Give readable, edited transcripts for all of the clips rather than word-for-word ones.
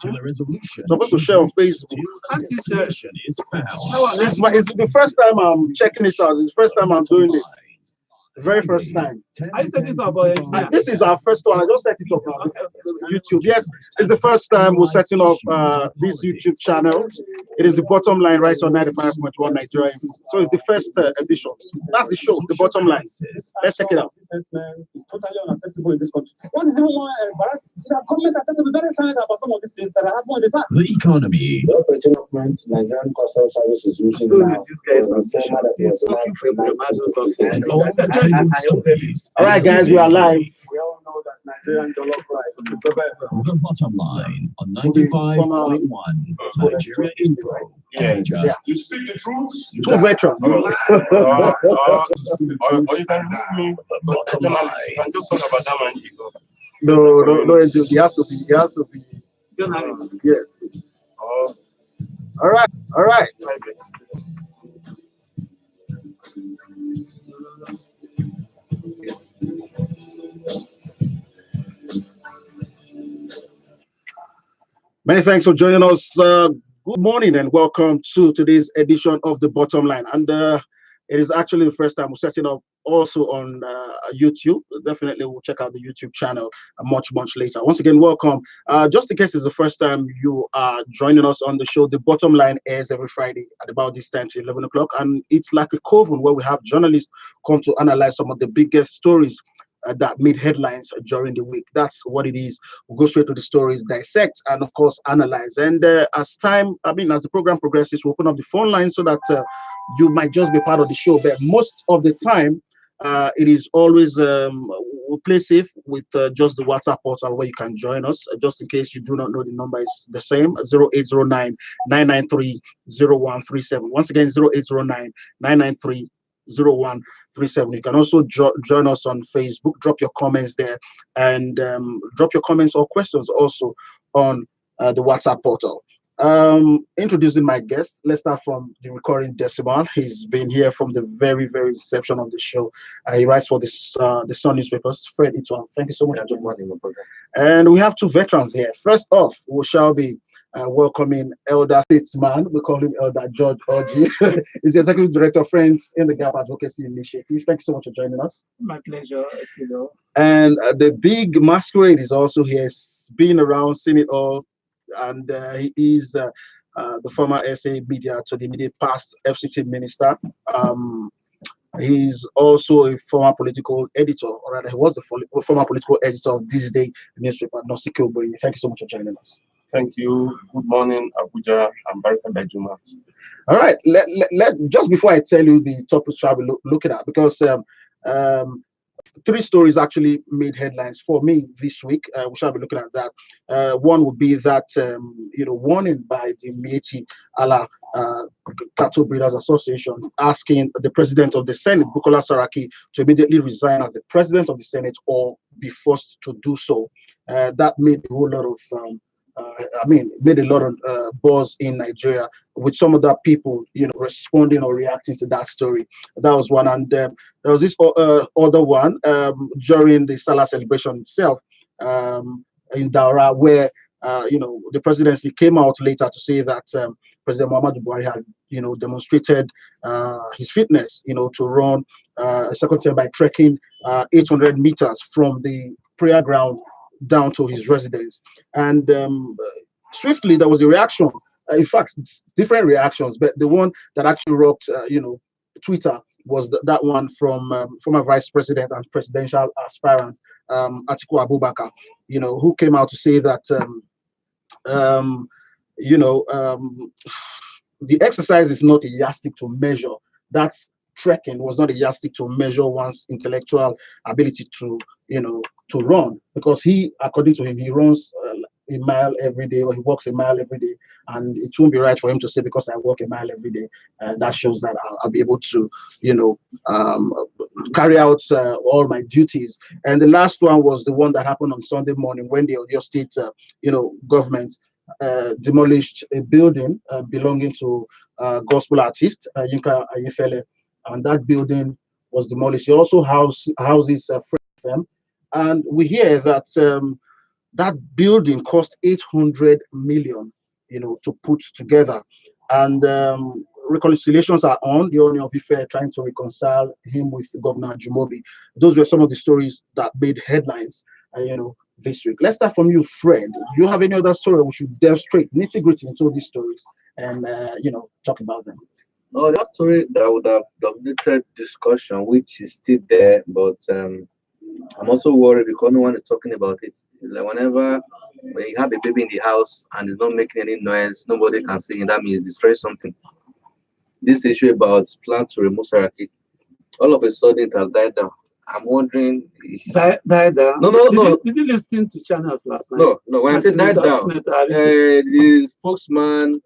till a resolution. Supposed to share on Facebook. Is found. It's the first time I'm checking it out. It's the first time I'm doing this. The very first time. I set it up. This is our first one. I just set it up on YouTube. Yes, it's the first time we're setting up this YouTube channel. It is the bottom line right on 95.1 Nigeria. So it's the first edition. That's the show, the bottom line. Let's check it out. It's totally unacceptable in this country. What is even more the government are to be very silent about some of these things that happened in the past. The economy. Nigerian Customs Service is using all right, guys, we are live. We all know that Nigerian dollar price is the best. The bottom line on 95.1 Nigeria Info. Yeah. You speak the truth. Two veterans. Or you can leave me. Bottom line. You can just talk about that man. No, he has to be. Yes. All right. Many thanks for joining us. Good morning and welcome to today's edition of the Bottom Line. And it is actually the first time we're setting up also on YouTube. Definitely we'll check out the YouTube channel much later. Once again, welcome. Just in case it's the first time you are joining us on the show, the Bottom Line airs every Friday at about this time to 11 o'clock. And it's like a coven where we have journalists come to analyze some of the biggest stories that made headlines during the week. That's what it is. We'll go straight to the stories, dissect, and of course analyze. And as the program progresses, we'll open up the phone line so that you might just be part of the show. But most of the time, it is always we'll play safe with just the WhatsApp portal where you can join us. Just in case you do not know, the number is the same: 0809-993-0137. Once again, 0809-993-0137. You can also join us on Facebook. Drop your comments there, and drop your comments or questions also on the WhatsApp portal. Introducing my guest. Let's start from the recurring decimal. He's been here from the very inception of the show. He writes for the Sun newspapers. Fred Itwan, thank you so much for joining me. And we have two veterans here. First off, we shall be welcoming Elder Statesman. We call him Elder George Orji. He's the Executive Director of Friends in the Gap Advocacy Initiative. Thank you so much for joining us. My pleasure, Fidel. And the big masquerade is also here. He's been around, seen it all, and he is the former SA media to the immediate past FCT minister. He's also a former political editor, or rather, he was the former political editor of This Day newspaper, Nosiko Boyi. Thank you so much for joining us. Thank you. Good morning, Abuja and Barika Dajuma. All right. Let just before I tell you the topics shall be looking at, because three stories actually made headlines for me this week. We shall be looking at that. One would be that warning by the Miyetti Allah Cattle Breeders Association asking the president of the Senate, Bukola Saraki, to immediately resign as the president of the Senate or be forced to do so. That made a whole lot of made a lot of buzz in Nigeria, with some of the people, responding or reacting to that story. That was one, and there was this other one during the Salah celebration itself in Daura, where the presidency came out later to say that President Muhammadu Buhari had demonstrated his fitness, to run a second term by trekking 800 meters from the prayer ground down to his residence. And swiftly there was a reaction, in fact different reactions, but the one that actually rocked Twitter was that one from former Vice President and presidential aspirant Atiku Abubakar, who came out to say that the exercise is not a yardstick to measure. That trekking was not a yardstick to measure one's intellectual ability to run, because he, according to him, he runs a mile every day, or he walks a mile every day, and it won't be right for him to say, because I walk a mile every day, that shows that I'll be able to carry out all my duties. And the last one was the one that happened on Sunday morning, when the Oyo State government demolished a building belonging to gospel artist Yinka Ayefele, and that building was demolished. He also houses Friends FM, and we hear that That building cost 800 million, to put together. And reconciliations are on. The owner of Ife trying to reconcile him with Governor Jumobi. Those were some of the stories that made headlines, this week. Let's start from you, Fred. Do you have any other story we should delve straight, nitty-gritty into these stories and, talk about them? No, that story that would have dominated discussion, which is still there, but I'm also worried because no one is talking about it. Like when you have a baby in the house and it's not making any noise, nobody can see it, that means destroy something. This issue about plan to remove Saraki, all of a sudden it has died down. I'm wondering. Died down? No. Did you listen to channels last night? No. When I say died down, the spokesman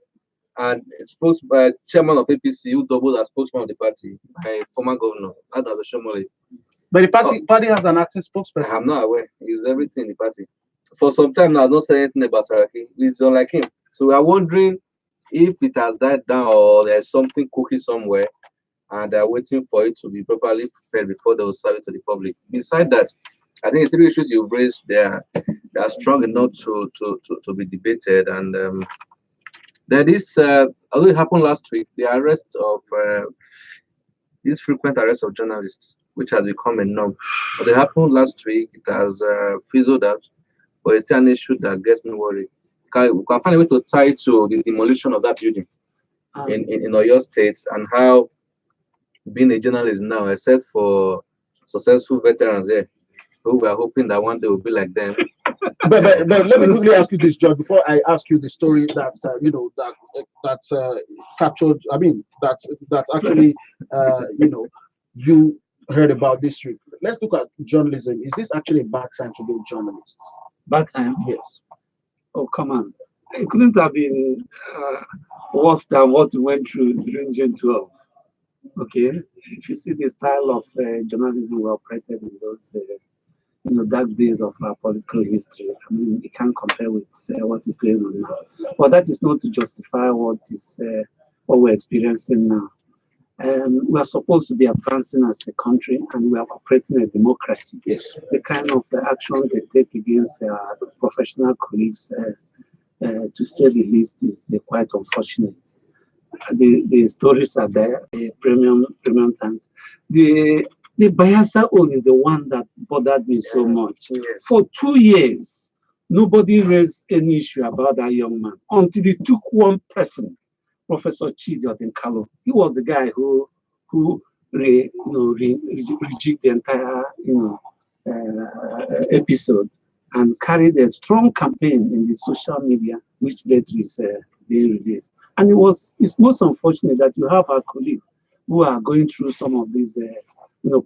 and chairman of APC who doubled as spokesman of the party, my former governor, Adazo Shomole. But the party has an acting spokesperson. I'm not aware. He's everything in the party. For some time now, I've not said anything about Saraki. We don't like him. So we are wondering if it has died down or there's something cooking somewhere and they're waiting for it to be properly prepared before they will serve it to the public. Besides that, I think the three issues you've raised, they are strong enough to be debated. And there is, although it happened last week, the arrest of these frequent arrests of journalists, which has become a norm. But it happened last week. It has fizzled out, but it's still an issue that gets me worried. We can find a way to tie it to the demolition of that building in Oyo State and how being a journalist now, except for successful veterans here, who we are hoping that one day will be like them. but let me quickly ask you this, George, before I ask you the story that's captured. I mean, that's actually you heard about this week. Let's look at journalism. Is this actually a bad time to be a journalist? Bad time? Yes. Oh, come on. It couldn't have been worse than what we went through during June 12. Okay? If you see the style of journalism we operated in those dark days of our political history, I mean, it can't compare with what is going on now. But that is not to justify what we're experiencing now. We are supposed to be advancing as a country, and we are operating a democracy. Yes. The kind of action they take against professional colleagues, to say the least, is quite unfortunate. The stories are there, the premium times. The Bayelsa own is the one that bothered me so much. Yes. For 2 years, nobody raised any issue about that young man until they took one person, Professor Chidi Odinkalo. He was the guy who rejigged the entire episode and carried a strong campaign in the social media, which led to his being released. And it's most unfortunate that you have our colleagues who are going through some of these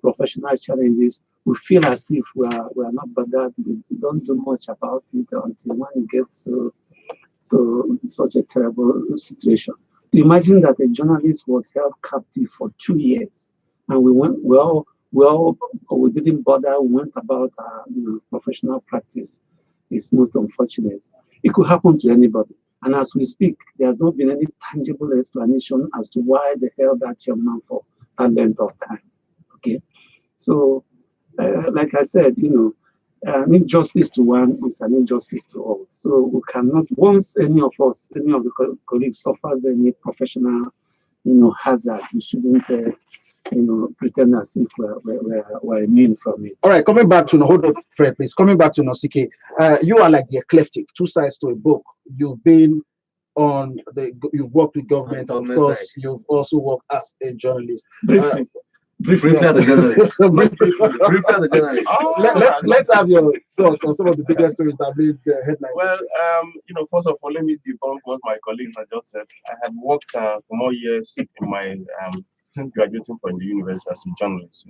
professional challenges. We feel as if we are not bothered. We don't do much about it until when it gets such a terrible situation. To imagine that a journalist was held captive for 2 years, and we didn't bother. We went about our professional practice. Is most unfortunate. It could happen to anybody. And as we speak, there has not been any tangible explanation as to why they held that young man for a length of time. Okay, so like I said, an injustice to one is an injustice to all. So we cannot, once any of the colleagues suffers any professional, hazard, we shouldn't, pretend as if we're immune from it. All right, coming back to hold on, Fred, please. Coming back to Nosike, you are like the eclectic, two sides to a book. You've been you've worked with government, and of course, you've also worked as a journalist. Briefly as a journalist. Briefly as a journalist. Let's have your thoughts on some of the biggest stories that made the headlines. Well, first of all, let me debunk what my colleagues had just said. I had worked for more years in my since graduating from the university as a journalist.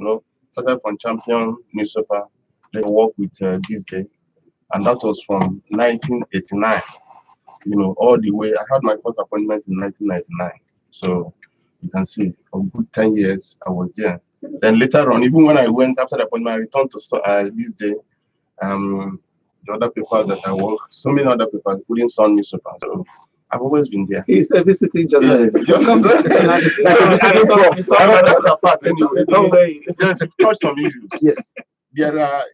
Started from Champion newspaper, then worked with This Day, and that was from 1989. All the way. I had my first appointment in 1999. So you can see for good 10 years I was there. Then later on, even when I went after the appointment, I returned to This Day. The other papers that I work, so many other papers, including Sun newspaper. So I've always been there. He's a visiting journalist. Yes. That's apart anyway. Yes, touch some issues. Yes. there are,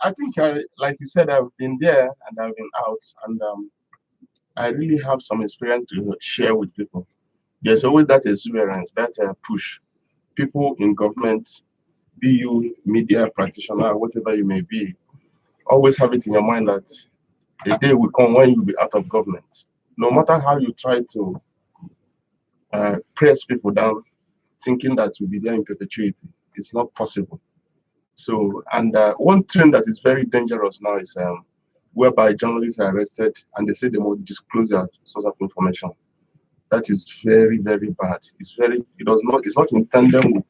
I think, like you said, I've been there and I've been out, and I really have some experience to share with people. There's always that exuberance, that push. People in government, be you media practitioner, whatever you may be, always have it in your mind that the day will come when you'll be out of government. No matter how you try to press people down, thinking that you'll be there in perpetuity, it's not possible. So, and one trend that is very dangerous now is whereby journalists are arrested and they say they will disclose their source of information. That is very, very bad. It's not in tandem with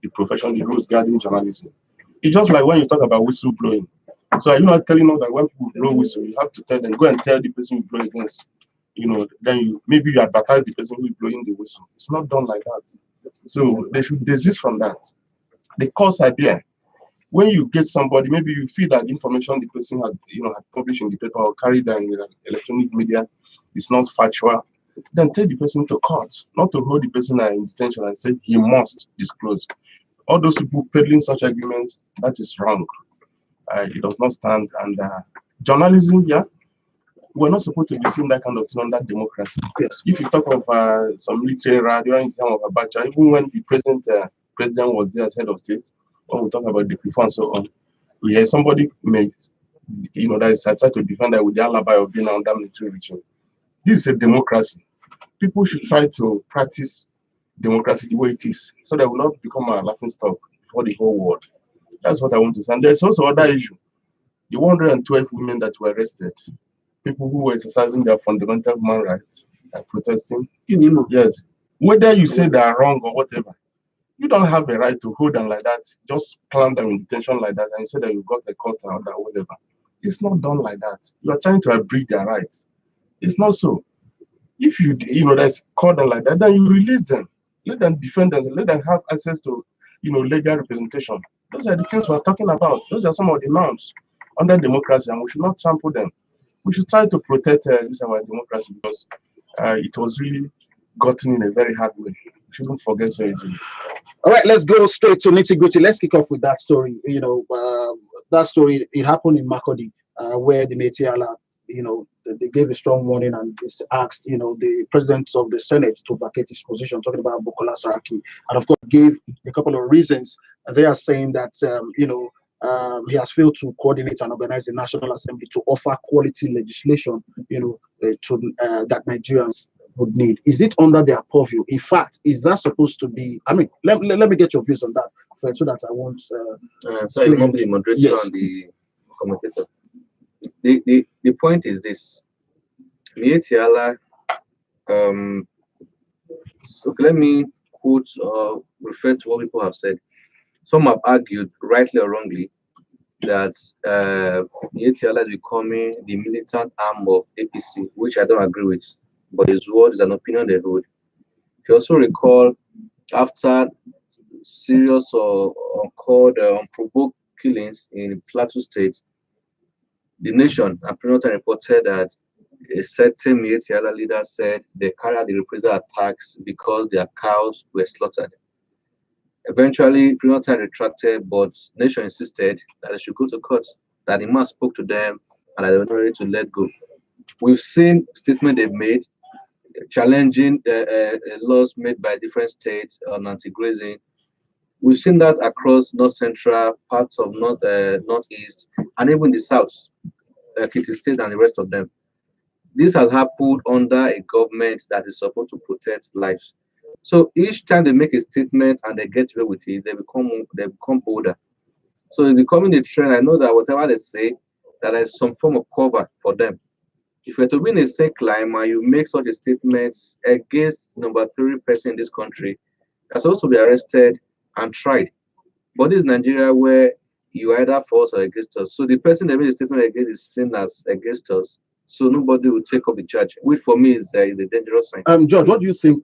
the profession, the rules guarding journalism. It's just like when you talk about whistleblowing. So are you not telling us that when people blow whistle, you have to tell them, go and tell the person you blow against, then maybe you advertise the person who is blowing the whistle. It's not done like that. So they should desist from that. The course idea, when you get somebody, maybe you feel that information the person had published in the paper or carried down in the electronic media is not factual, then take the person to court, not to hold the person in detention and say he must disclose. All those people peddling such arguments, that is wrong. It does not stand. And journalism, we're not supposed to be seeing that kind of thing under democracy. Yes. If you talk of some military radio in time of Abacha, even when the president was there as head of state, when we talk about the reform and so on, we hear somebody that is try to defend that with the alibi of being under military regime. This is a democracy. People should try to practice democracy the way it is, so that will not become a laughing stock for the whole world. That's what I want to say. And there's also other issue. The 112 women that were arrested, people who were exercising their fundamental human rights, protesting. Yes. Whether you say they are wrong or whatever, you don't have a right to hold them like that, just clamp them in detention like that, and say that you got a court order or whatever. It's not done like that. You are trying to abridge their rights. It's not so. If there's caught them like that, then you release them. Let them defend them. Let them have access to, legal representation. Those are the things we're talking about. Those are some of the norms under democracy, and we should not trample them. We should try to protect this our democracy, because it was really gotten in a very hard way. We shouldn't forget so easily. All right, let's go straight to nitty-gritty. Let's kick off with that story. That story, it happened in Makurdi, where the Miyetti Allah, they gave a strong warning and asked, the president of the Senate to vacate his position, talking about Bukola Saraki, and of course gave a couple of reasons. They are saying that, he has failed to coordinate and organize the National Assembly to offer quality legislation, that Nigerians would need. Is it under their purview? In fact, is that supposed to be? I mean, let me get your views on that, Fred, so that I won't. So you want the moderator and the commentator. The point is this: Miyetti Allah. So let me quote or refer to what people have said. Some have argued, rightly or wrongly, that Miyetti Allah is becoming the militant arm of APC, which I don't agree with. But his word is an opinion they hold. If you also recall, after serious or uncalled, unprovoked killings in Plateau State, the Nation and Premier reported that a certain Miyetti Allah leader said they carried out the reprisal attacks because their cows were slaughtered. Eventually, Premier retracted, but Nation insisted that they should go to court, that the man spoke to them, and that they were not ready to let go. We've seen statements they've made challenging laws made by different states on anti-grazing. We've seen that across North Central, parts of Northeast, and even the South, Kitty State and the rest of them. This has happened under a government that is supposed to protect lives. So each time they make a statement and they get away with it, they become bolder. So it's becoming a trend. I know that whatever they say, that there's some form of cover for them. If you're to be in a same climate, you make such a statement against number 3 person in this country, that's supposed to be arrested and tried. But this is Nigeria, where you either for us or against us. So the person that made a statement against is seen as against us. So nobody will take up the charge, which for me is a dangerous sign. George, what do you think?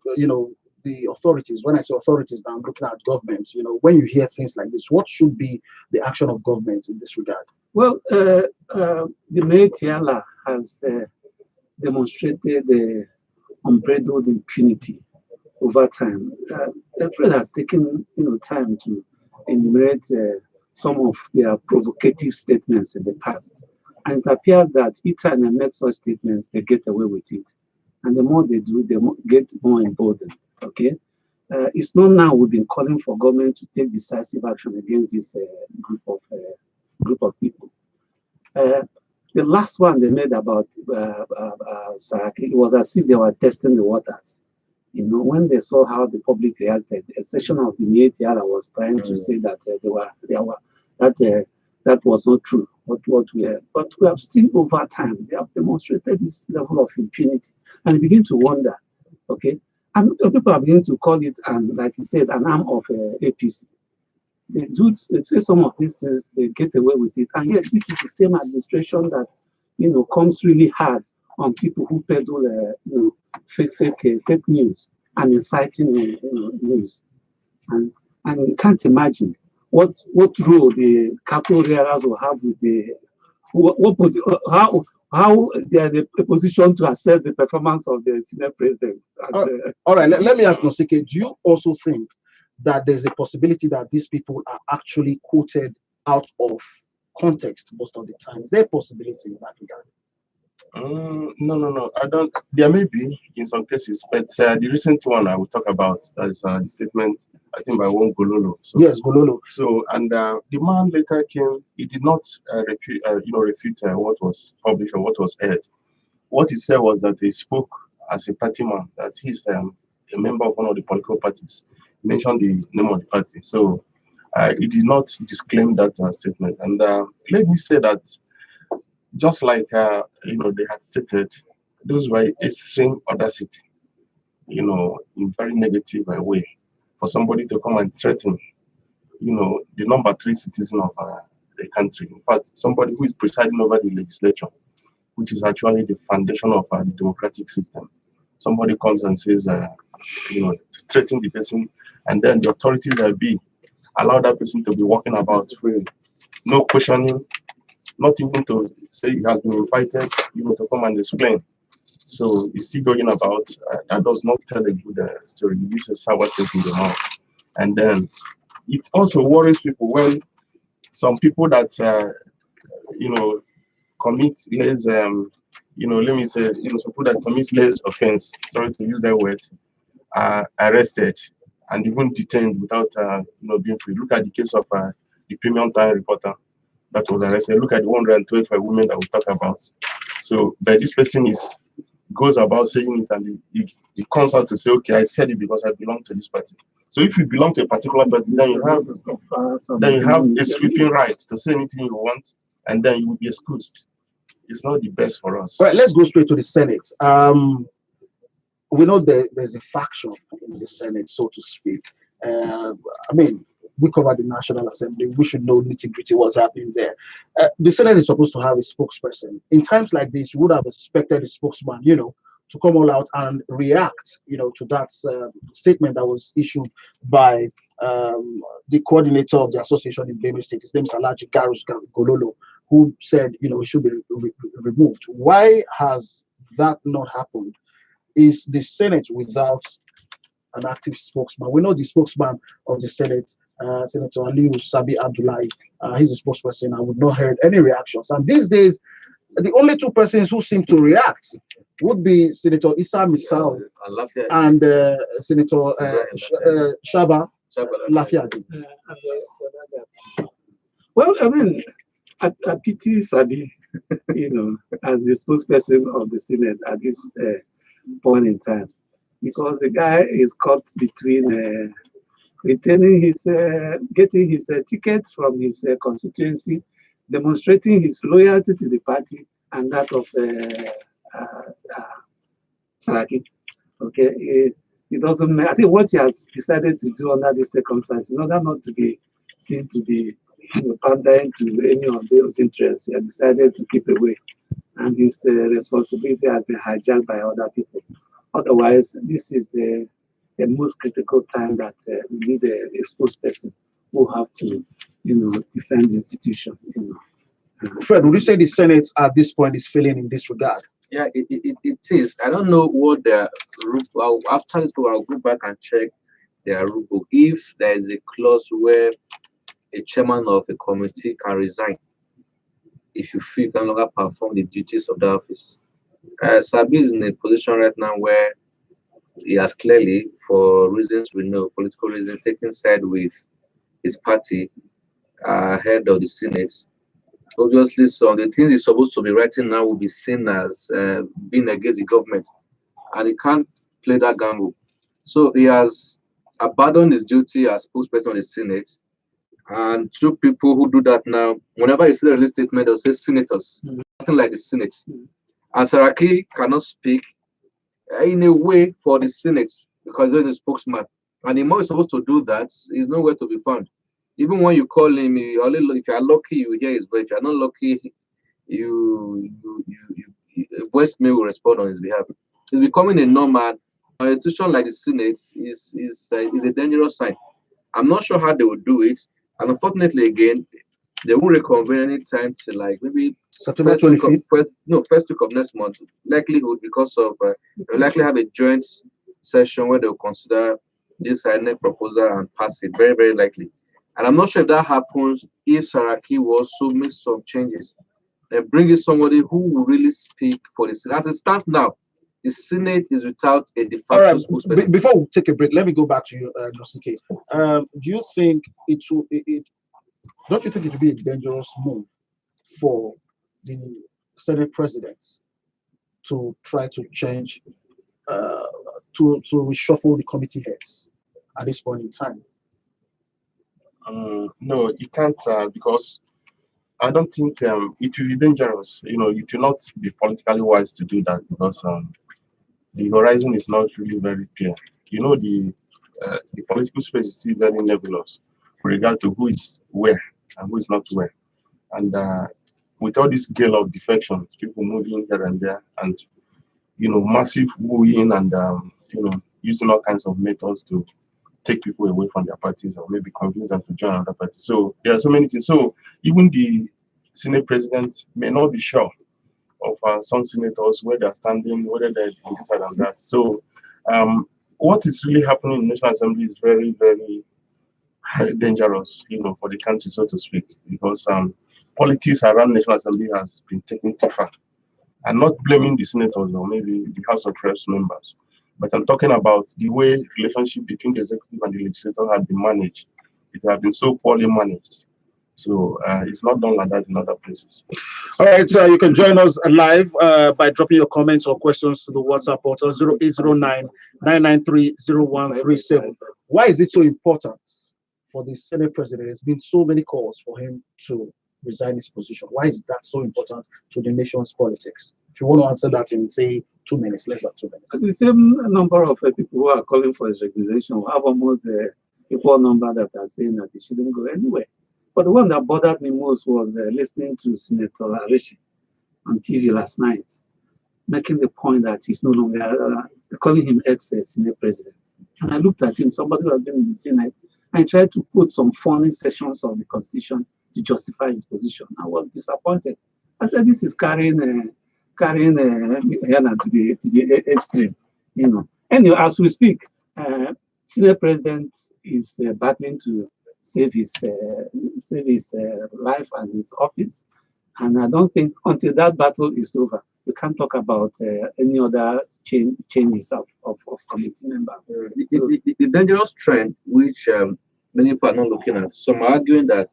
The authorities. When I say authorities, now I'm looking at government. When you hear things like this, what should be the action of government in this regard? Well, the Miyetti Allah has demonstrated unbridled impunity over time. Fred has taken time to enumerate some of their provocative statements in the past. And it appears that each time they make such statements, they get away with it. And the more they do, they get more emboldened. Okay? It's not now we've been calling for government to take decisive action against this group of people. The last one they made about Saraki, it was as if they were testing the waters. You know, when they saw how the public reacted, a section of the Miyetti Allah was trying to say that that was not true. But we have seen over time, they have demonstrated this level of impunity, and begin to wonder, okay, and people are beginning to call it, and like you said, an arm of APC. They say some of these things, they get away with it, and yes, this is the same administration that, you know, comes really hard on people who peddle, you know, fake news and inciting, news, and you can't imagine what role the cattle rearers will have with the how they are in a position to assess the performance of the Senate president. All right, let me ask Nosike, do you also think that there's a possibility that these people are actually quoted out of context most of the time? Is there a possibility in that regard? No. I don't. There may be in some cases, but the recent one I will talk about is a statement, I think, by one Gololo. So, yes, Gololo. So, and the man later came. He did not refute what was published or what was aired. What he said was that he spoke as a party man, that he's a member of one of the political parties. He mentioned the name of the party, so he did not disclaim that statement. And let me say that, just like they had stated, those were extreme audacity, in very negative way, for somebody to come and threaten, the number 3 citizen of the country. In fact, somebody who is presiding over the legislature, which is actually the foundation of the democratic system. Somebody comes and says, threaten the person, and then the authorities allow that person to be walking about free, no questioning, not even to say he has been invited, to come and explain. So he's still going about. That does not tell a good story. It gives a sour taste in the mouth. And then it also worries people when some people that commit less, let me say, some people that commit less offense, sorry to use that word, are arrested and even detained without being free. Look at the case of the Premium Time reporter that was arrested. Look at the 112 women that we talk about. So, but this person goes about saying it, and he comes out to say, okay, I said it because I belong to this party. So if you belong to a particular party, then you have a sweeping right to say anything you want, and then you will be excused. It's not the best for us. All right, let's go straight to the Senate. We know there's a faction in the Senate, so to speak. We cover the National Assembly. We should know nitty-gritty what's happening there. The Senate is supposed to have a spokesperson. In times like this, you would have expected a spokesman, to come all out and react, to that statement that was issued by the coordinator of the association in Benue State. His name is Alhaji Garus Gololo, who said, it should be removed. Why has that not happened? Is the Senate without an active spokesman? We know the spokesman of the Senate, Senator Aliyu Sabi Abdullahi, he's a spokesperson, and we've not heard any reactions. And these days, the only 2 persons who seem to react would be Senator Issa Misal and Senator Shaba Lafiadi. Well, I pity Sabi, as the spokesperson of the Senate at this point in time, because the guy is caught between retaining getting his ticket from his constituency, demonstrating his loyalty to the party and that of Saraki. Okay, it doesn't matter. I think what he has decided to do under this circumstance, in order not to be seen to be pandering to any of those interests, he has decided to keep away, and his responsibility has been hijacked by other people. Otherwise, this is the most critical time that we need a spokesperson who have to, defend the institution. Fred, would you say the Senate at this point is failing in this regard? Yeah, it is. I don't know what their rule. After this, I'll go back and check their rule book. If there is a clause where a chairman of a committee can resign if you feel you can no longer perform the duties of the office. Sabi is in a position right now where he has clearly, for reasons we know, political reasons, taken side with his party ahead of the Senate. Obviously, so the things he's supposed to be writing now will be seen as being against the government, and he can't play that gamble. So he has abandoned his duty as spokesperson of the Senate. And two people who do that now, whenever you see the release statement, they'll say senators, nothing like the Senate. And Saraki cannot speak in a way for the Senate because he's a spokesman. And the more he's supposed to do that, he's nowhere to be found. Even when you call him, if you're lucky, you hear his voice. If you're not lucky, voicemail will respond on his behalf. He's becoming a normal. An institution like the Senate is a dangerous sign. I'm not sure how they will do it. And unfortunately, again, they won't reconvene any time to like maybe September 25th. First week of next month. Likelihood because of they'll likely have a joint session where they'll consider this INEC proposal and pass it. Very, very likely. And I'm not sure if that happens if Saraki will also make some changes and bring in somebody who will really speak for the Senate. As it stands now, the Senate is without a de facto spokesperson. Before we take a break, let me go back to you, Nosike. Do you think don't you think it would be a dangerous move for the Senate president to try to change, to reshuffle the committee heads at this point in time? No, you can't because I don't think it will be dangerous. It will not be politically wise to do that because the horizon is not really very clear. The political space is still very nebulous with regard to who is where and who is not where. And with all this gale of defections, people moving here and there, and massive wooing and using all kinds of methods to take people away from their parties or maybe convince them to join another party. So there are so many things. So even the Senate president may not be sure of some senators where they're standing, whether they're on this side and that. So what is really happening in the National Assembly is very, very dangerous, for the country, so to speak, because politics around the National Assembly has been taken too far. I'm not blaming the senators or maybe the House of Reps members, but I'm talking about the way relationship between the executive and the legislature has been managed. It has been so poorly managed. So it's not done like that in other places. All right, so you can join us live by dropping your comments or questions to the WhatsApp portal 0809-993-0137. Why is it so important for the Senate president? There's been so many calls for him to resign his position. Why is that so important to the nation's politics? If you want to answer that in, say, 2 minutes, less than 2 minutes. The same number of people who are calling for his resignation have almost equal number that are saying that he shouldn't go anywhere. But the one that bothered me most was listening to Senator Arishi on TV last night, making the point that he's no longer calling him ex-Senate president. And I looked at him, somebody who has been in the Senate, and tried to put some funny sections of the Constitution to justify his position. I was disappointed. I said, this is carrying to the extreme, Anyway, as we speak, Senate president is battling to save his life and his office, and I don't think until that battle is over, we can't talk about any other changes of committee members. The dangerous trend, which many people are not looking at, some are arguing that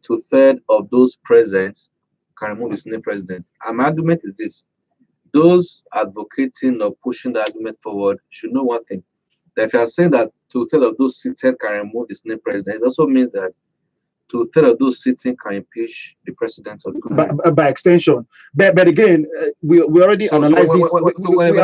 2/3 of those present can remove the Senate president. And my argument is this: those advocating or pushing the argument forward should know one thing. That if you are saying that 2/3 of those seated can remove the Senate president, it also means that 2/3 of those sitting can impeach the president of the country. By extension. But again, we already analyzed this. When they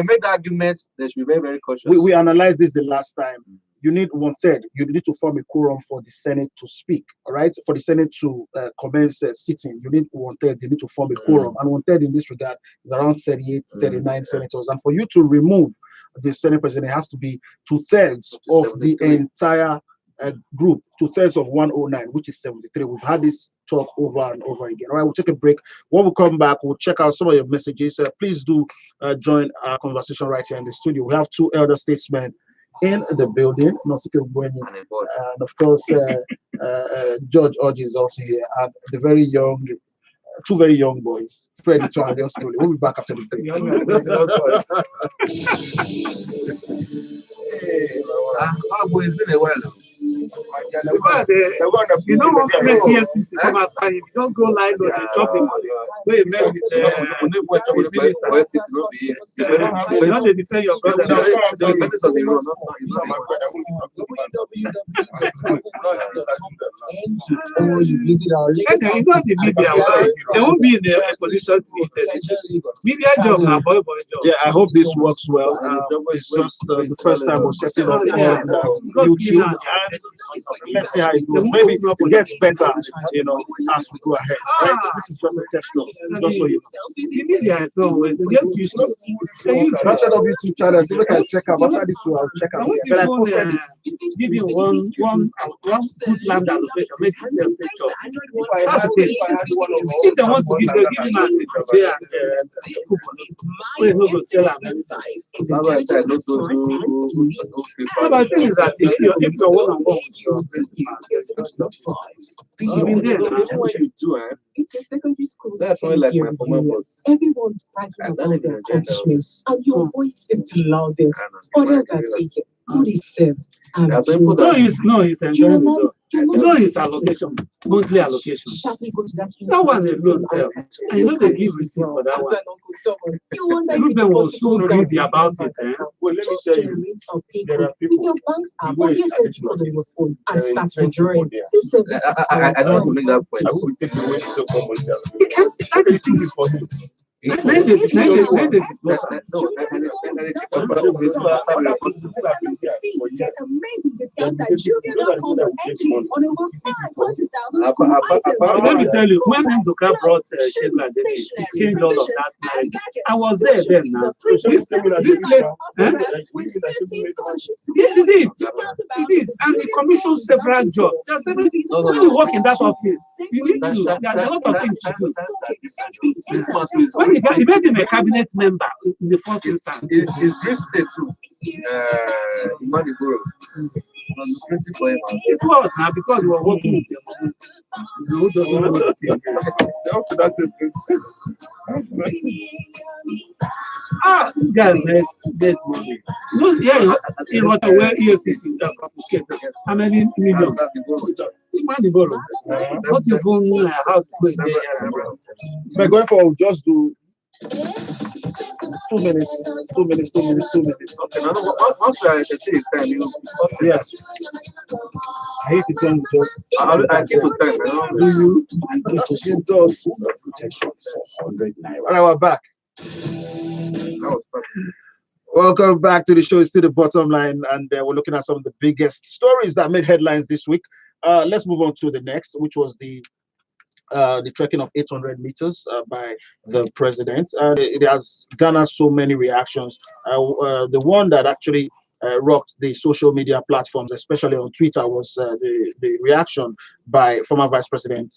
made the argument, they should be very, very cautious. We analyzed this the last time. You need 1/3. You need to form a quorum for the Senate to speak. All right, for the Senate to commence sitting, you need 1/3. You need to form a quorum, and 1/3 in this regard is around 38, 39 senators. And for you to remove the Senate president, it has to be 2/3 of the entire group, 2/3 of 109, which is 73. We've had this talk over and over again. All right, we'll take a break. When we come back, we'll check out some of your messages. Please do join our conversation right here in the studio. We have two elder statesmen in the building, and of course, George Orji is also here, and the very young, two very young boys, Freddie to and Slowly. We'll be back after the break. It's been a while now. You know what to make EFCC come out and if you don't go live or they chop the money. So you make you know they defend your brother. Or you visit our it's not the media. They won't be in the position to eat media job now, boy job. Yeah, I hope this works well. It's just the first time we're setting up on YouTube. Let's see how it goes. Maybe it gets better, you know, as we go ahead. Right? This is just a test run. Just so you know. The media is always That's of YouTube channel. So look at check out. After this, I'll check out. But I posted this. Give you one good land allocation. Make yourself take job. If they want to give, they give him a pay and we no go sell them. But the thing is that if you're one-on-one with your it's a secondary school. That's why like my former boss. Everyone's bragging about their accomplishments, and your voice is the loudest. Others are taken. Food is served. It's enjoying the job. No, it's allocation, monthly allocation. That one alone, and you know they give receipt for that one. Everybody will so read about it. Well, let me tell you, there are people. Your banks are always on your phone and start withdrawing. This service I don't want to make that point. I will take away his own money. That is easy for him. It's amazing discounts at Julia.com on over 500,000 let me tell you, when Ndoka brought shit like this, he changed all of that marriage. I was there then now. This late, he did. And he commissioned several jobs. When you work in that office, you need to, there are a lot of things to do. When he made him a cabinet member in the first instance. His real estate too. Money bro. It was now because we were working with this guy made money. No, yeah, he was aware EFCC confiscated. How many millions? Money borrow. Not even house going there. But going forward, just do 2 minutes. Okay, now once I can see the time, you know. Yes. I hate to tell you just. I keep the time. All right, we're back. That was perfect. Welcome back to the show. It's still the bottom line, and we're looking at some of the biggest stories that made headlines this week. Let's move on to the next, which was the trekking of 800 meters by the president. It has garnered so many reactions. The one that actually rocked the social media platforms, especially on Twitter, was the reaction by former Vice President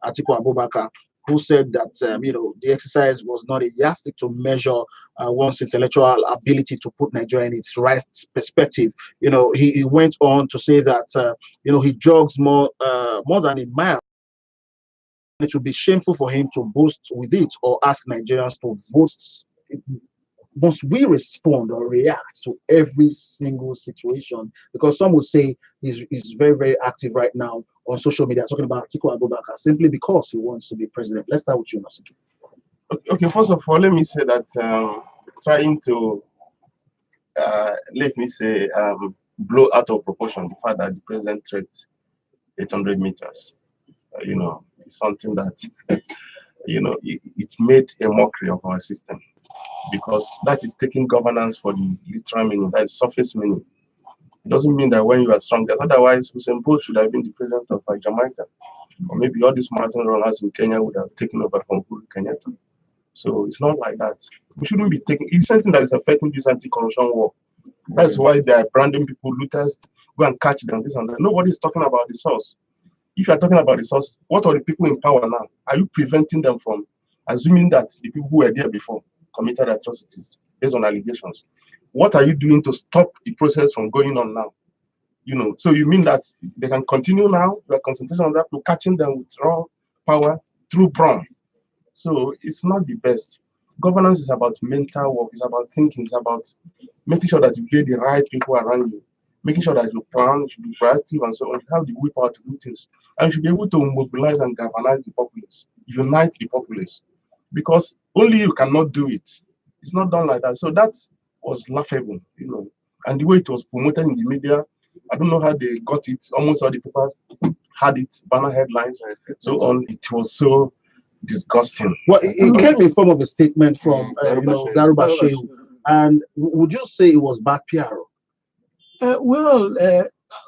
Atiku Abubakar, who said that the exercise was not a yardstick to measure one's intellectual ability to put Nigeria in its right perspective. He went on to say that he jogs more than a mile. It would be shameful for him to boast with it or ask Nigerians to vote. Must we respond or react to every single situation? Because some would say he's very, very active right now on social media, talking about Atiku Abubakar simply because he wants to be president. Let's start with you, Nasiru. Okay, first of all, let me say that trying to, blow out of proportion the fact that the president trekked 800 meters, is something that, it made a mockery of our system, because that is taking governance for the literal meaning, that is surface meaning. It doesn't mean that when you are stronger, otherwise Hussein Bolt should have been the president of Jamaica, or maybe all these marathon runners in Kenya would have taken over from Uhuru Kenyatta. So it's not like that. We shouldn't be taking, it's something that is affecting this anti-corruption war. That's why they are branding people looters, go and catch them, this and that. Nobody's talking about the source. If you are talking about the source, what are the people in power now? Are you preventing them from assuming that the people who were there before committed atrocities based on allegations? what are you doing to stop the process from going on now? You know, so you mean that they can continue now, the concentration on that, to catching them with raw power through brawn. So it's not the best. Governance is about mental work, it's about thinking, it's about making sure that you get the right people around you, making sure that you plan, you should be proactive and so on, you have the willpower to do things. And you should be able to mobilize and galvanize the populace, unite the populace. Because only you cannot do it. It's not done like that. So that was laughable, you know. And the way it was promoted in the media, I don't know how they got it. Almost all the papers had it, banner headlines, so on. It was so disgusting. Well, it came in form of a statement from Garuba Shehu. And would you say it was bad PR?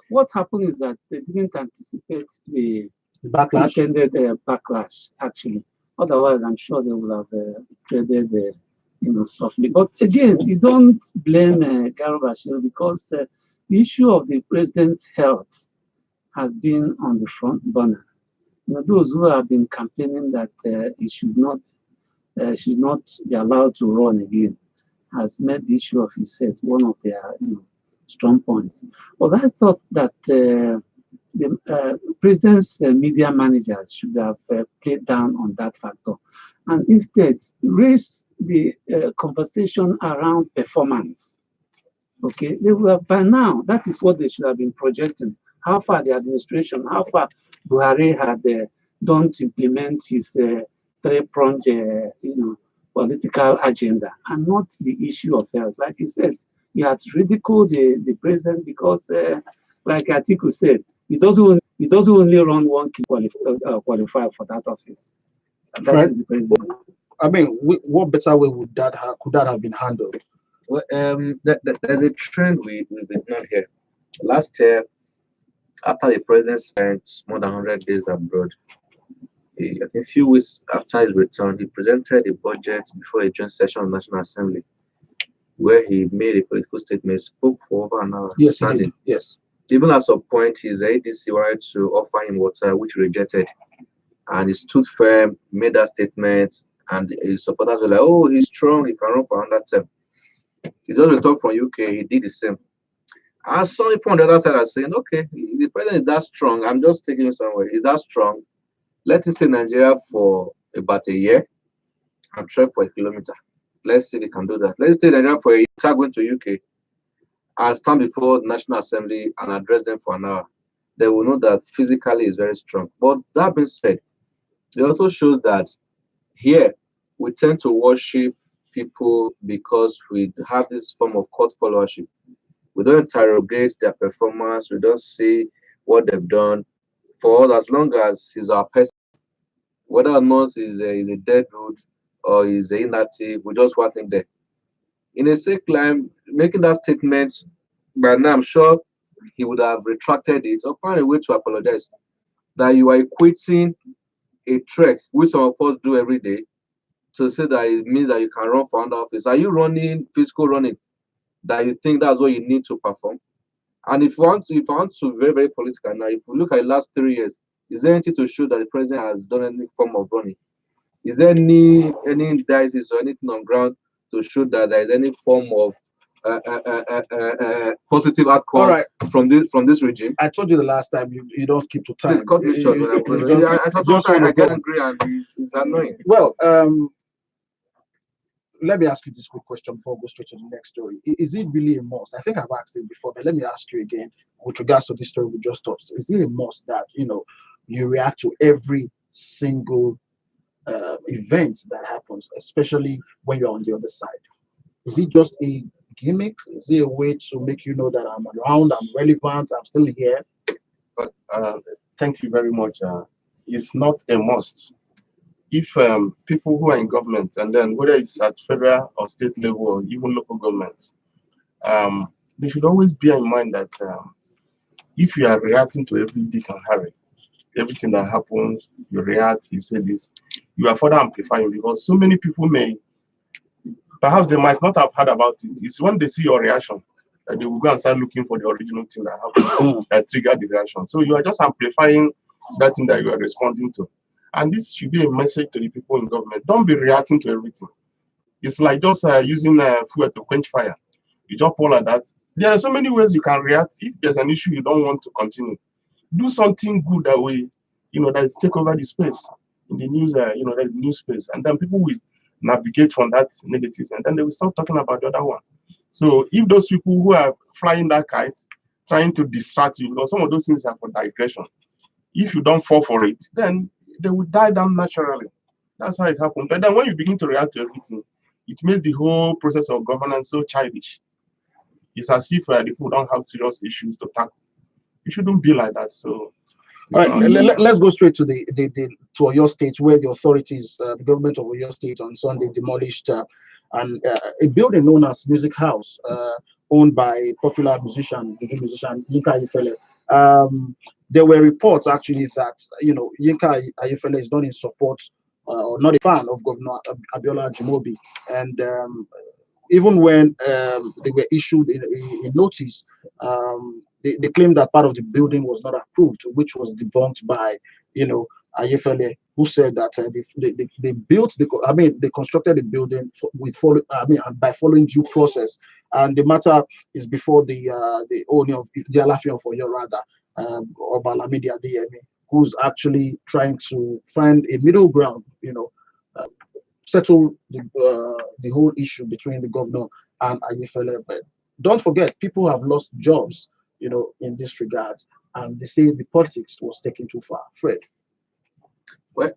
What happened is that they didn't anticipate the backlash. Intended backlash, actually. Otherwise, I'm sure they would have traded, softly. But again, you don't blame Garuba Shehu, because the issue of the president's health has been on the front burner. You know, those who have been campaigning that he should not be allowed to run again has made the issue of his health one of their strong points. But I thought that the president's media managers should have played down on that factor, and instead raise the conversation around performance. Okay, they would have by now. That is what they should have been projecting. How far the administration, how far Buhari had done to implement his three-pronged, political agenda, and not the issue of health. Like he said, he had ridiculed the president because, like Atiku said, he doesn't only run one qualify for that office. That is the president. I mean, what better way could that have been handled? Well, there's a trend we've been on here. Last year, after the president spent more than 100 days abroad, I think a few weeks after his return, he presented a budget before a joint session of National Assembly, where he made a political statement, spoke for over an hour. Yes, he did. Yes. Even at some point, his ADC wanted to offer him water, which he rejected. And he stood firm, made that statement, and his supporters were like, oh, he's strong, he can run for another term. He just returned from UK, he did the same. And some people on the other side are saying, okay, the president is that strong, I'm just taking him somewhere. He's that strong. Let him stay in Nigeria for about a year and trek for a kilometer. Let's see if he can do that. Let's stay in Nigeria for a year, start going to UK, and stand before the National Assembly and address them for an hour. They will know that physically is very strong. But that being said, it also shows that here we tend to worship people because we have this form of cult followership. We don't interrogate their performance. We don't see what they've done. For us, as long as he's our person, whether or not he's a dead root or he's inactive, we just want him there. In a sake line, making that statement, by now I'm sure he would have retracted it or found a way to apologize. That you are equating a trek, which some of us do every day, to say that it means that you can run for under office. Are you running physical running that you think that's what you need to perform? And if you want to be very, very political now, if you look at the last 3 years, is there anything to show that the president has done any form of running? Is there any indices or anything on ground to show that there is any form of positive outcome from this regime? I told you the last time you don't keep to time. Please cut me short. I get angry and it's annoying. Well, let me ask you this quick question before we go straight to the next story. Is it really a must? I think I've asked it before, but let me ask you again with regards to this story we just touched. Is it a must that you react to every single event that happens, especially when you're on the other side? Is it just a gimmick? Is it a way to make you know that I'm around, I'm relevant, I'm still here? But thank you very much. It's not a must. If people who are in government, and then whether it's at federal or state level or even local government, they should always bear in mind that if you are reacting to every Dick and Harry, everything that happens, you react, you say this, you are further amplifying, because so many people perhaps they might not have heard about it. It's when they see your reaction that they will go and start looking for the original thing that happened that triggered the reaction. So you are just amplifying that thing that you are responding to. And this should be a message to the people in government. Don't be reacting to everything. It's like just using fuel to quench fire. You just pull like that. There are so many ways you can react. If there's an issue you don't want to continue, do something good that way, that is take over the space in the news, the news space, and then people will navigate from that negative, and then they will start talking about the other one. So if those people who are flying that kite, trying to distract you, because some of those things are for digression, if you don't fall for it, then they will die down naturally. That's how it happens. But then when you begin to react to everything, it makes the whole process of governance so childish. It's as if the people don't have serious issues to tackle. It shouldn't be like that. So, all right, let's go straight to to Oyo State, where the authorities, the government of Oyo State, on Sunday demolished a building known as Music House, owned by popular musician Yinka Ayefele. There were reports actually that Yinka Ayefele is not in support or not a fan of Governor Abiola Ajimobi, and even when they were issued a notice, they claimed that part of the building was not approved, which was debunked by Ayefele, who said that they built they constructed the building by following due process, and the matter is before the owner of the Alaafin of Oyo, rather, Obalamidi Adeyemi, who's actually trying to find a middle ground, settle the whole issue between the governor and Ayefele. But don't forget, people have lost jobs, in this regard, and they say the politics was taken too far. Fred. Well,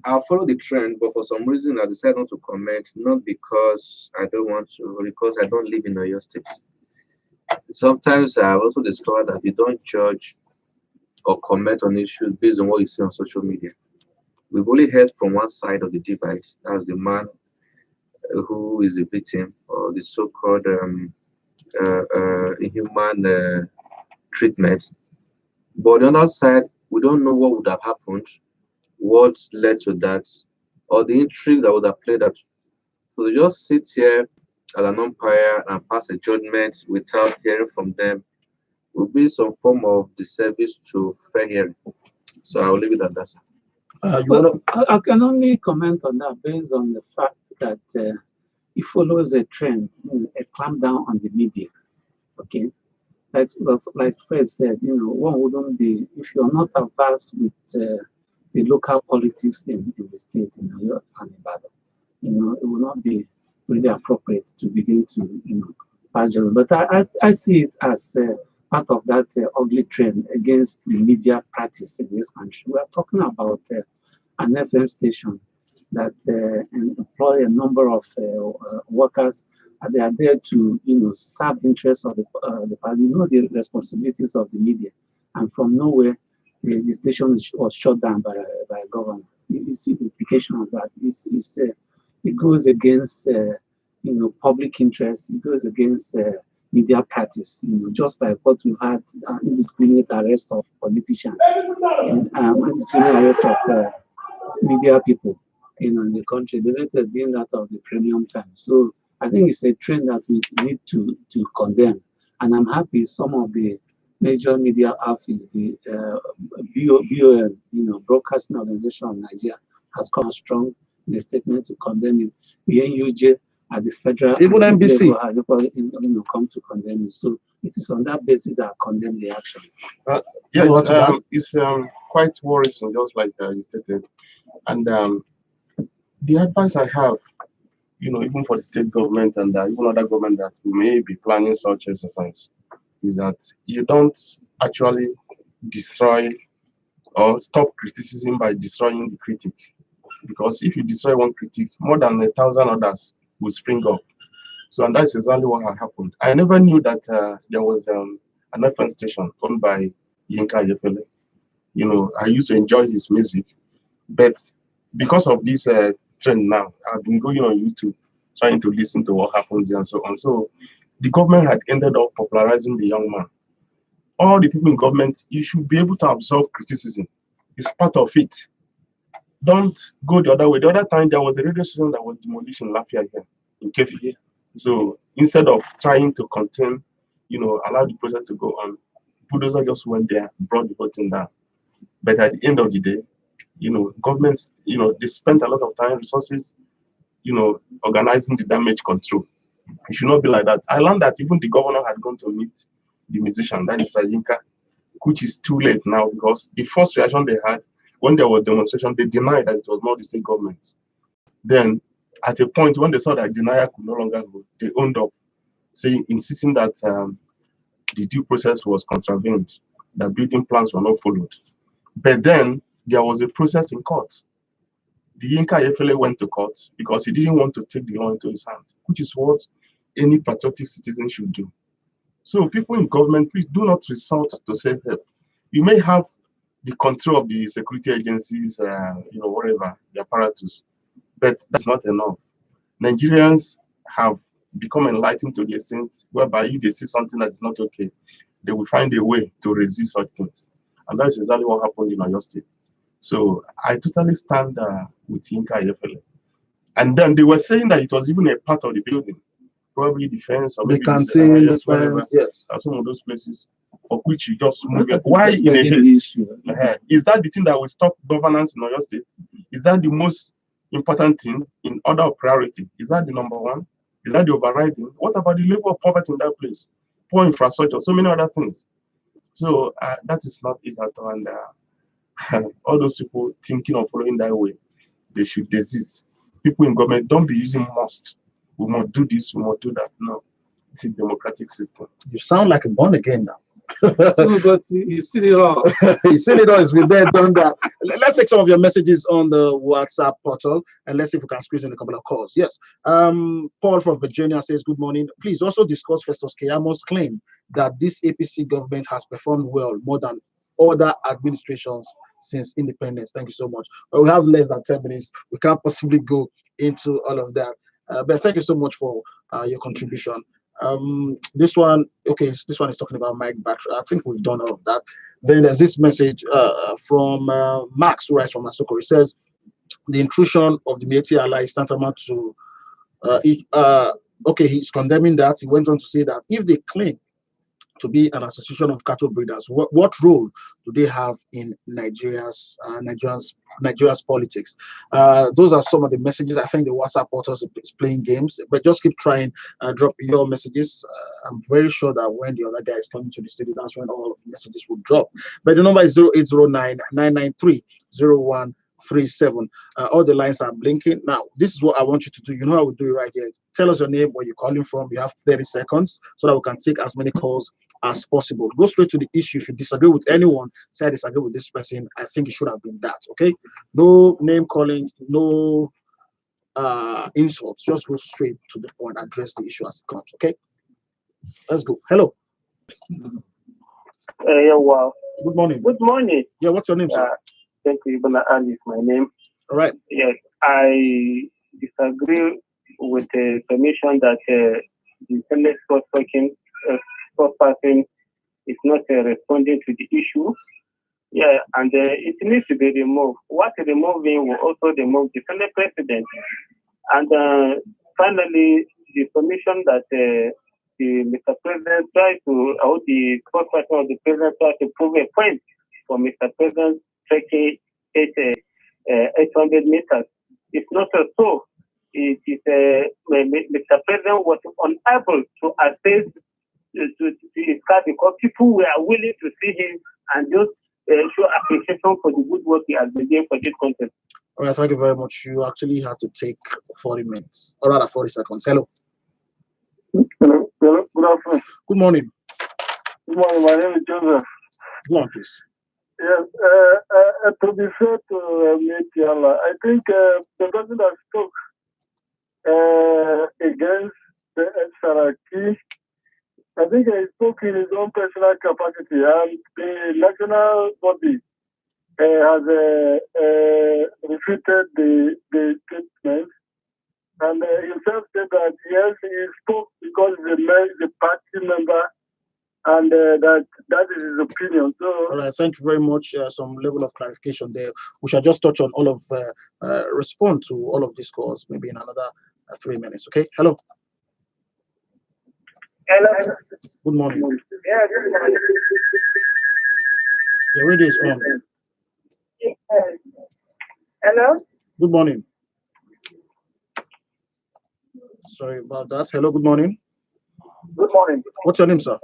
I'll follow the trend, but for some reason I decided not to comment, not because I don't want to, but because I don't live in Oyo State. Sometimes I've also discovered that you don't judge or comment on issues based on what you see on social media. We've only heard from one side of the divide, as the man who is the victim or the so-called inhuman treatment. But on the other side, we don't know what would have happened, what led to that, or the intrigue that would have played out. So they just sit here as an umpire and pass a judgment without hearing from them will be some form of disservice to fair hearing. So I'll leave it at that. I can only comment on that based on the fact that it follows a trend, a clampdown on the media. Okay, like Fred said, one wouldn't be, if you're not averse with the local politics in the state, in Oyo and Ibadan, it will not be really appropriate to begin to, pass judgment. But I see it as part of that ugly trend against the media practice in this country. We are talking about an FM station that employ a number of workers, and they are there to, serve the interests of the party. The responsibilities of the media, and from nowhere, the station was shut down by a governor. You see the implication of that. It goes against, public interest. It goes against media practice. Just like what we've had, indiscriminate arrest of politicians, and indiscriminate arrest of media people, in the country. The latest being that of the Premium Time. So I think it's a trend that we need to condemn. And I'm happy some of the major media outfits, the BON, Broadcasting Organization of Nigeria, has come strong in a statement to condemn it. The NUJ at the federal even NBC has come to condemn it. So it is on that basis that I condemn the action. It's quite worrisome, just like you stated. And the advice I have, even for the state government and even other government that may be planning such exercise, is that you don't actually destroy or stop criticism by destroying the critic. Because if you destroy one critic, more than 1,000 others will spring up. So, and that's exactly what had happened. I never knew that there was an FM station owned by Yinka Ayefele. I used to enjoy his music, but because of this trend now, I've been going on YouTube trying to listen to what happens and so on. So the government had ended up popularizing the young man. All the people in government, you should be able to absorb criticism. It's part of it. Don't go the other way. The other time, there was a radio station that was demolished in Lafia here, in Kefi. So instead of trying to contain, allow the process to go on, bulldozer just went there, brought the whole thing down. But at the end of the day, governments, they spent a lot of time, resources, organizing the damage control. It should not be like that. I learned that even the governor had gone to meet the musician, that is Yinka, which is too late now, because the first reaction they had when there was demonstration, they denied that it was not the state government. Then, at a point when they saw that denial could no longer go, they owned up, insisting that the due process was contravened, that building plans were not followed. But then there was a process in court. The Yinka Efele went to court because he didn't want to take the law into his hand, which is what any patriotic citizen should do. So people in government, please do not resort to self-help. You may have the control of the security agencies, whatever, the apparatus, but that's not enough. Nigerians have become enlightened to the extent whereby if they see something that is not okay, they will find a way to resist such things. And that's exactly what happened in Oyo State. So I totally stand with Yinka Ayefele. And then they were saying that it was even a part of the building, probably defense or maybe the whatever. Yes. Some of those places for which you just move it. Why in a haste? Is that the thing that will stop governance in Oyo State? Is that the most important thing in order of priority? Is that the number one? Is that the overriding? What about the level of poverty in that place? Poor infrastructure, so many other things. So that is not easy at all. And all those people thinking of following that way, they should desist. People in government, don't be using must. We must do this, we must do that. No, it's a democratic system. You sound like a born again now. No, but you see it all. You see it all. It's been there, done that. Let's take some of your messages on the WhatsApp portal and let's see if we can squeeze in a couple of calls. Yes. Paul from Virginia says, good morning. Please also discuss Festus Keyamo's claim that this APC government has performed well more than other administrations since independence. Thank you so much. But we have less than 10 minutes. We can't possibly go into all of that. But thank you so much for your contribution. This one is talking about Mike Battery. I think we've done all of that. Then there's this message from Max, who writes from Masoko. He says the intrusion of the Miyetti Allah is tantamount to he's condemning that. He went on to say that if they claim to be an association of cattle breeders, what role do they have in Nigeria's politics? Those are some of the messages. I think the WhatsApp portal is playing games, but just keep trying. Drop your messages. I'm very sure that when the other guy is coming to the studio, that's when all of the messages will drop. But the number is 0809-993-0137. All the lines are blinking. Now, this is what I want you to do. You know how we do it right here. Tell us your name, where you're calling from. You have 30 seconds so that we can take as many calls as possible. Go straight to the issue. If you disagree with anyone, say I disagree with this person, I think it should have been that. Okay? No name calling, no insults. Just go straight to the point. Address the issue as it comes. Okay? Let's go. Hello. Wow. Good morning. Good morning. Yeah, what's your name, sir? Thank you, Ibn Ali is my name. All right. Yes, I disagree with the commission that the Senate spokesperson is not responding to the issue. Yeah, and it needs to be removed. What removing will also remove the Senate president. And finally, the commission that the Mr. President tried to, or the spokesperson of the president tried to prove a point for Mr. President trekking 800 meters. It's not so. It is Mr. President was unable to assess to his car because people were willing to see him and just show appreciation for the good work he has been doing for this country. All right, thank you very much. You actually had to take 40 minutes, or rather 40 seconds. Hello. Hello. Good afternoon. Good morning. Good morning. My name is Joseph. Go on, please. Yes. To be fair to Miyetti Allah, I think the person that spoke against the Saraki, I think he spoke in his own personal capacity, and the national body has refuted the statement, and himself said that yes, he spoke because the party member, and that is his opinion. So, all right, thank you very much. Some level of clarification there. We shall just touch on all of, respond to all of these calls maybe in another 3 minutes. Okay. Hello. Hello. Good morning. Yeah, good morning. The radio is on. Hello. Good morning. Sorry about that. Hello, good morning. Good morning. What's your name, sir?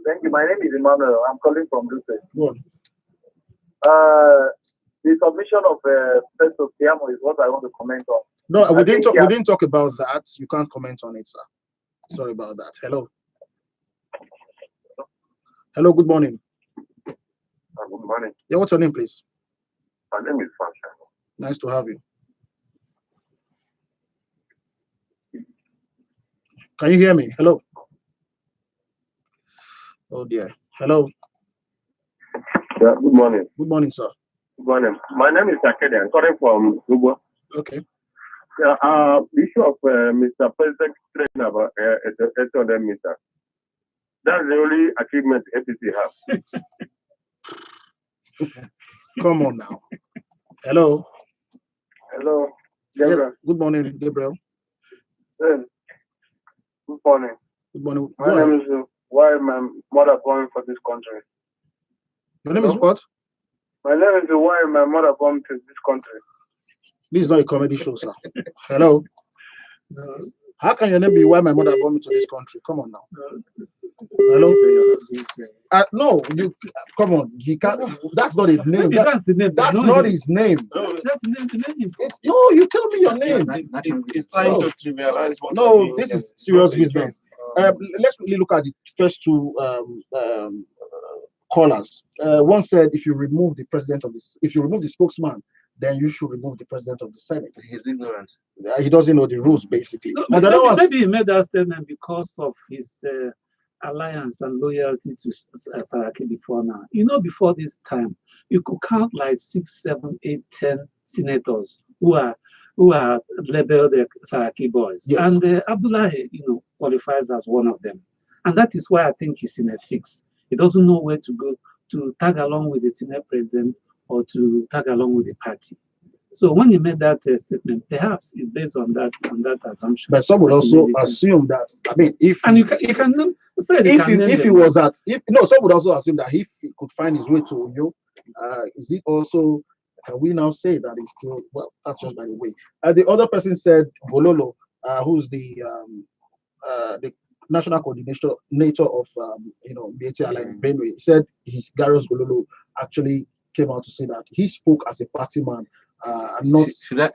Thank you. My name is Emmanuel. I'm calling from Duse. Go on. The submission of Festo Kiamo is what I want to comment on. No, we didn't talk about that. You can't comment on it, sir. Sorry about that. Hello. Hello, good morning. Good morning. Yeah, what's your name, please? My name is Fasha. Nice to have you. Can you hear me? Hello. Oh dear. Hello. Yeah, good morning. Good morning, sir. Good morning. My name is Akede. I'm calling from Ubo. Okay. Yeah, the issue of Mr. President training about 800 meters. That's the only achievement APC have. Come on now. Hello. Hello, Gabriel. Yeah, good morning, Gabriel. Good morning. Good morning. My name is why my mother born for this country. Your name is what? My name is why my mother born to this country. This is not a comedy show, sir. Hello. How can your name be why my mother brought me to this country? Come on now. Hello. No, you come on. He can't. That's not his name. That's the name. That's not his name. No, that's the name. It's no. You tell me your name. It's trying to trivialize what. No, this is serious business. Let's really look at the first two callers. One said, if you remove the president of this, if you remove the spokesman, then you should remove the president of the Senate. He's ignorant. He doesn't know the rules, basically. No, maybe he made that statement because of his alliance and loyalty to Saraki before now. You know, before this time, you could count like 6, 7, 8, 10 senators who are labeled the Saraki boys. Yes. And Abdullahi, qualifies as one of them. And that is why I think he's in a fix. He doesn't know where to go to tag along with the Senate president or to tag along with the party. So when he made that statement, perhaps it's based on that assumption. But some would also assume that, I mean, some would also assume that if he could find his way to Uyo, is it also, can we now say that he's still, well, that's just by the way. The other person said, Bololo, who's the national coordinator of Miyetti Allah in Benue, said Garius Bololo actually came out to say that he spoke as a party man, not. But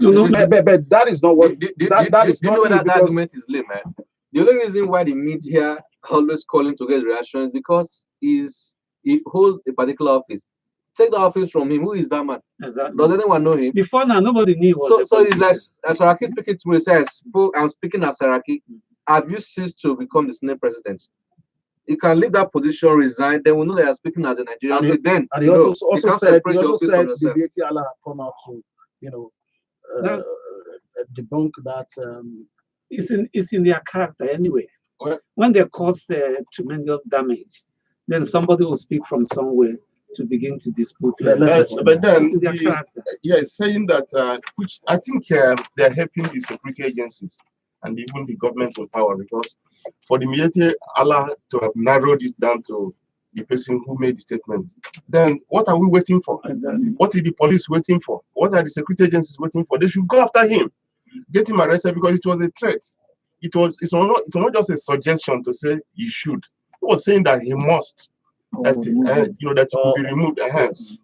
that is not what. That argument is lame, man. The only reason why the media always calling to get reaction is because he holds a particular office. Take the office from him. Who is that man? Exactly. Does anyone know him? Before now, nobody knew. So it's like Saraki speaking to me. Says, I'm speaking as Saraki. Have you ceased to become the Senate president? You can leave that position, resign, then we know they are speaking as a Nigerian. And he also said the Miyetti Allah have come out to, debunk that. It's in their character anyway. When they cause tremendous damage, then somebody will speak from somewhere to begin to dispute. But then, saying that, which I think they're helping the security agencies and even the government in power, because for the Miyetti Allah to have narrowed it down to the person who made the statement, then what are we waiting for? Exactly. What is the police waiting for? What are the security agencies waiting for? They should go after him, get him arrested, because it was a threat. It's not just a suggestion to say he should. He was saying that he must, that he could be removed.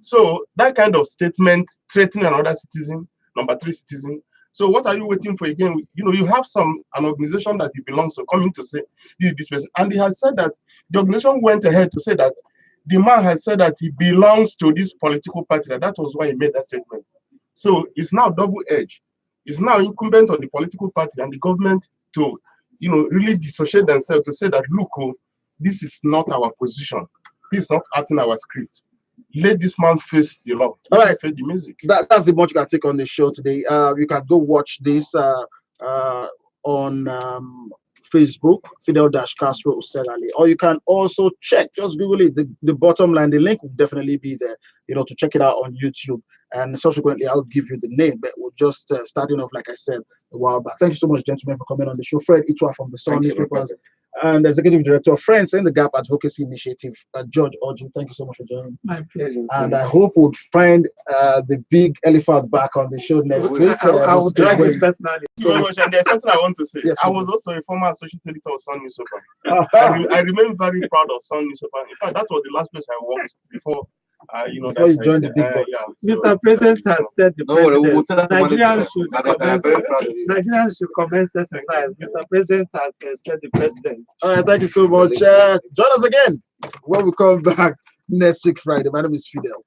So that kind of statement threatening another citizen, number 3 citizen. So what are you waiting for again? You have an organization that he belongs to coming to say this person. And he has said that the organization went ahead to say that the man has said that he belongs to this political party, that was why he made that statement. So it's now double-edged. It's now incumbent on the political party and the government to, really dissociate themselves to say that, look, this is not our position. He's not acting our script. Let this man face the law. All right, face the music. That's the much you can take on the show today. You can go watch this on Facebook, Fidel Castro Uselali, or you can also check. Just Google it. The bottom line. The link will definitely be there. To check it out on YouTube. And subsequently, I'll give you the name. But we're just starting off, like I said, a while back. Thank you so much, gentlemen, for coming on the show. Fred Itwa from the Sun Newspapers. and Executive Director of Friends in the Gap Advocacy Initiative, George Orji. Thank you so much for joining. My pleasure. And I hope we'll find the big elephant back on the show next week. I will drag it personally. Thank you very much. And there's something I want to say. Yes, I was also a former associate editor of Sun Newspaper. I remain very proud of Sun Newspaper. In fact, that was the last place I worked before. Before you joined the big boys. Mr. President has said the president. Nigerians should commence exercise. Mr. President has said the president. All right, thank you so much. Join us again when we come back next week Friday. My name is Fidel.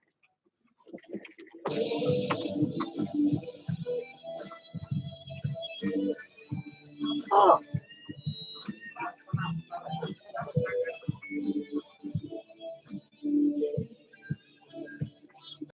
Oh.